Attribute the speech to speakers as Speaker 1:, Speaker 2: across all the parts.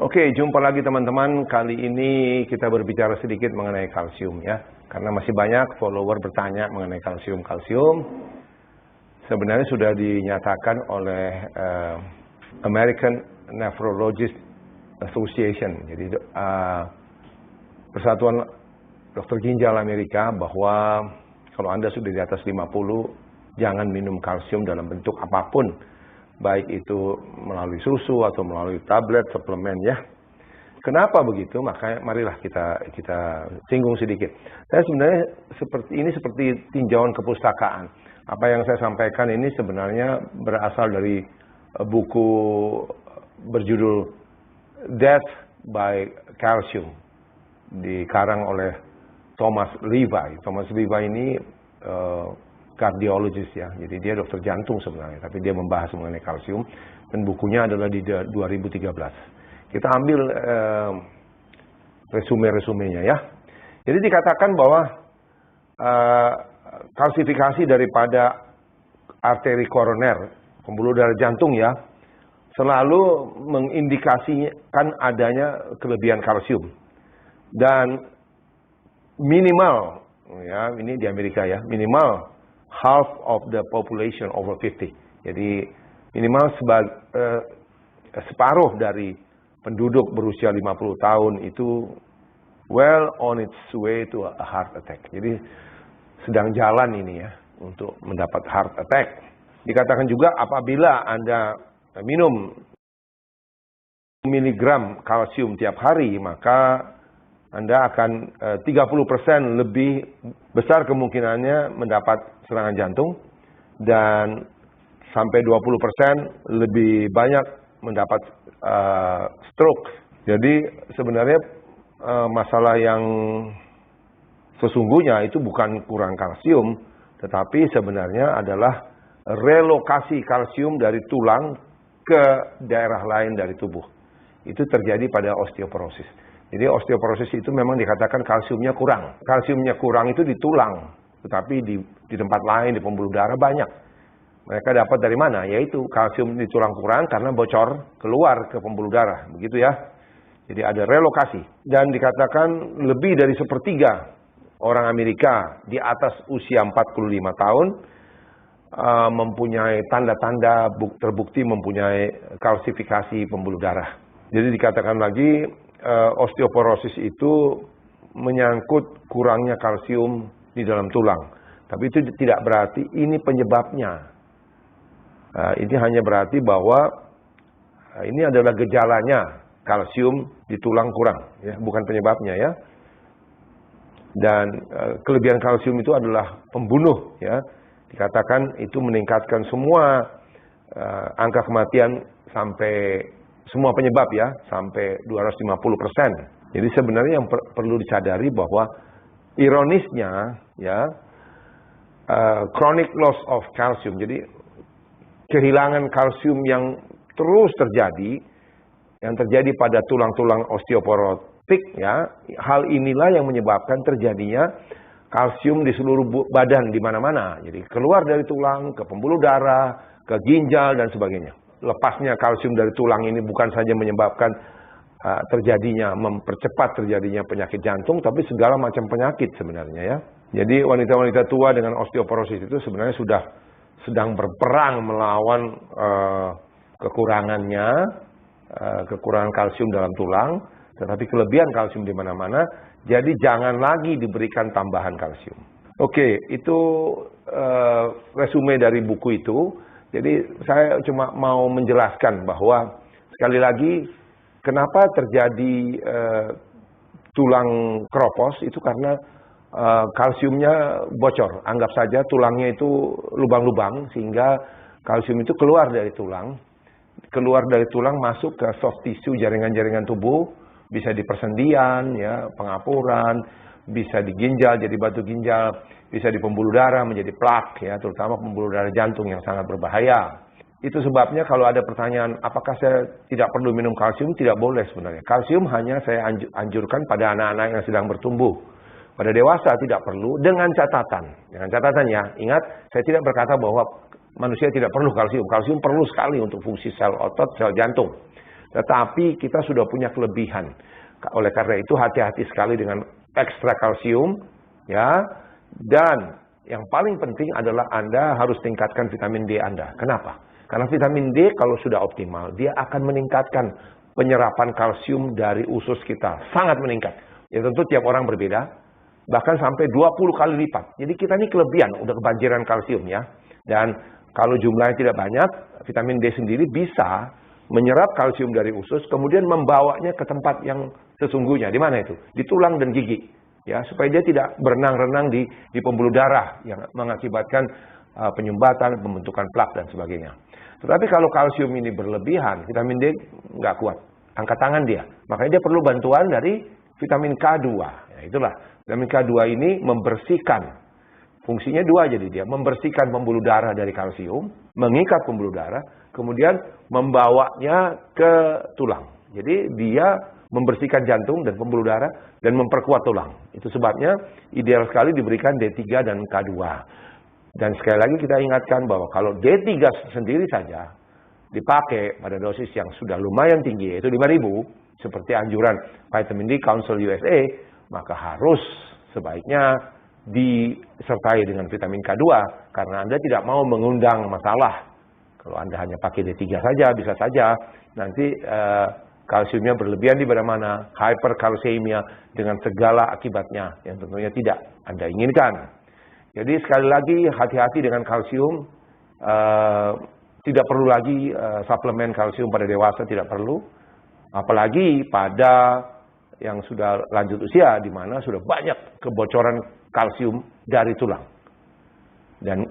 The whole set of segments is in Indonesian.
Speaker 1: Oke, jumpa lagi teman-teman. Kali ini kita berbicara sedikit mengenai kalsium ya. Karena masih banyak follower bertanya mengenai kalsium. Sebenarnya sudah dinyatakan oleh American Nephrologist Association. Jadi Persatuan Dokter Ginjal Amerika bahwa kalau Anda sudah di atas 50, jangan minum kalsium dalam bentuk apapun. Baik itu melalui susu atau melalui tablet, suplemen ya. Kenapa begitu? Makanya marilah kita singgung sedikit. Saya sebenarnya seperti tinjauan kepustakaan. Apa yang saya sampaikan ini sebenarnya berasal dari buku berjudul Death by Calcium, dikarang oleh Thomas Levi. Thomas Levi ini kardiologis ya, jadi dia dokter jantung sebenarnya, tapi dia membahas mengenai kalsium dan bukunya adalah di 2013. Kita ambil resume-resumenya ya. Jadi dikatakan bahwa kalsifikasi daripada arteri koroner, pembuluh darah jantung ya, selalu mengindikasikan adanya kelebihan kalsium. Dan minimal, ya ini di Amerika ya, minimal half of the population over 50. Jadi minimal separuh dari penduduk berusia 50 tahun itu well on its way to a heart attack. Jadi sedang jalan ini ya untuk mendapat heart attack. Dikatakan juga apabila Anda minum miligram kalsium tiap hari, maka Anda akan 30% lebih besar kemungkinannya mendapat serangan jantung dan sampai 20% lebih banyak mendapat stroke. Jadi sebenarnya masalah yang sesungguhnya itu bukan kurang kalsium, tetapi sebenarnya adalah relokasi kalsium dari tulang ke daerah lain dari tubuh. Itu terjadi pada osteoporosis. Jadi osteoporosis itu memang dikatakan kalsiumnya kurang. Kalsiumnya kurang itu di tulang, tetapi di tempat lain, di pembuluh darah banyak. Mereka dapat dari mana? Yaitu kalsium di tulang kurang karena bocor keluar ke pembuluh darah, begitu ya. Jadi ada relokasi. Dan dikatakan lebih dari sepertiga orang Amerika di atas usia 45 tahun mempunyai tanda-tanda terbukti mempunyai kalsifikasi pembuluh darah. Jadi dikatakan lagi osteoporosis itu menyangkut kurangnya kalsium di dalam tulang. Tapi itu tidak berarti ini penyebabnya. Ini hanya berarti bahwa ini adalah gejalanya, kalsium di tulang kurang, ya, bukan penyebabnya ya. Dan kelebihan kalsium itu adalah pembunuh, ya. Dikatakan itu meningkatkan semua angka kematian sampai semua penyebab ya, sampai 250%. Jadi sebenarnya yang perlu disadari bahwa ironisnya ya, chronic loss of calcium, jadi kehilangan kalsium yang terus terjadi, yang terjadi pada tulang-tulang osteoporotik ya, hal inilah yang menyebabkan terjadinya kalsium di seluruh badan di mana-mana. Jadi keluar dari tulang ke pembuluh darah, ke ginjal dan sebagainya. Lepasnya kalsium dari tulang ini bukan saja menyebabkan mempercepat terjadinya penyakit jantung, tapi segala macam penyakit sebenarnya ya. Jadi wanita-wanita tua dengan osteoporosis itu sebenarnya sudah sedang berperang melawan kekurangan kalsium dalam tulang, tetapi kelebihan kalsium di mana-mana. Jadi jangan lagi diberikan tambahan kalsium. Oke, itu resume dari buku itu. Jadi saya cuma mau menjelaskan bahwa sekali lagi kenapa terjadi tulang keropos itu karena kalsiumnya bocor. Anggap saja tulangnya itu lubang-lubang sehingga kalsium itu keluar dari tulang. Keluar dari tulang masuk ke soft tissue, jaringan-jaringan tubuh, bisa di persendian, ya, pengapuran, bisa di ginjal jadi batu ginjal, bisa di pembuluh darah menjadi plak ya, terutama pembuluh darah jantung yang sangat berbahaya. Itu sebabnya kalau ada pertanyaan apakah saya tidak perlu minum kalsium, tidak boleh sebenarnya. Kalsium hanya saya anjurkan pada anak-anak yang sedang bertumbuh. Pada dewasa tidak perlu, dengan catatan. Dengan catatan ya, ingat saya tidak berkata bahwa manusia tidak perlu kalsium. Kalsium perlu sekali untuk fungsi sel otot, sel jantung. Tetapi kita sudah punya kelebihan. Oleh karena itu hati-hati sekali dengan ekstra kalsium, ya. Dan yang paling penting adalah Anda harus tingkatkan vitamin D Anda. Kenapa? Karena vitamin D kalau sudah optimal, dia akan meningkatkan penyerapan kalsium dari usus kita. Sangat meningkat. Ya tentu tiap orang berbeda, bahkan sampai 20 kali lipat. Jadi kita ini kelebihan, udah kebanjiran kalsium ya. Dan kalau jumlahnya tidak banyak, vitamin D sendiri bisa menyerap kalsium dari usus, kemudian membawanya ke tempat yang sesungguhnya. Di mana itu? Di tulang dan gigi. Ya, supaya dia tidak berenang-renang di pembuluh darah yang mengakibatkan penyumbatan, pembentukan plak dan sebagainya. Tetapi kalau kalsium ini berlebihan, vitamin D nggak kuat, angkat tangan dia. Makanya dia perlu bantuan dari vitamin K2. Ya, itulah vitamin K2 ini membersihkan, fungsinya dua jadi dia membersihkan pembuluh darah dari kalsium, mengikat pembuluh darah, kemudian membawanya ke tulang. Jadi dia membersihkan jantung dan pembuluh darah dan memperkuat tulang. Itu sebabnya ideal sekali diberikan D3 dan K2. Dan sekali lagi kita ingatkan bahwa kalau D3 sendiri saja dipakai pada dosis yang sudah lumayan tinggi, yaitu 5.000, seperti anjuran Vitamin D Council USA, maka harus sebaiknya disertai dengan vitamin K2, karena Anda tidak mau mengundang masalah. Kalau Anda hanya pakai D3 saja, bisa saja nanti kalsiumnya berlebihan di mana-mana, hyperkalsemia dengan segala akibatnya yang tentunya tidak Anda inginkan. Jadi sekali lagi hati-hati dengan kalsium, tidak perlu lagi suplemen kalsium pada dewasa, tidak perlu. Apalagi pada yang sudah lanjut usia, di mana sudah banyak kebocoran kalsium dari tulang. Dan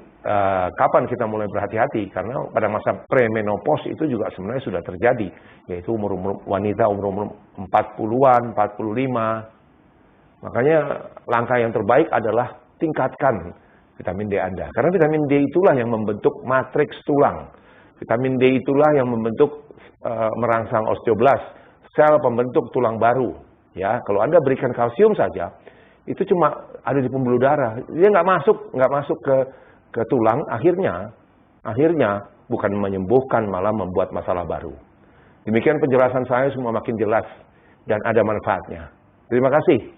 Speaker 1: kapan kita mulai berhati-hati? Karena pada masa premenopause itu juga sebenarnya sudah terjadi, yaitu wanita umur 40-an, 45. Makanya langkah yang terbaik adalah tingkatkan vitamin D Anda. Karena vitamin D itulah yang membentuk matriks tulang. Vitamin D itulah yang membentuk merangsang osteoblast, sel pembentuk tulang baru. Ya, kalau Anda berikan kalsium saja, itu cuma ada di pembuluh darah. Dia nggak masuk ke tulang. Akhirnya bukan menyembuhkan, malah membuat masalah baru. Demikian penjelasan saya, semua makin jelas dan ada manfaatnya. Terima kasih.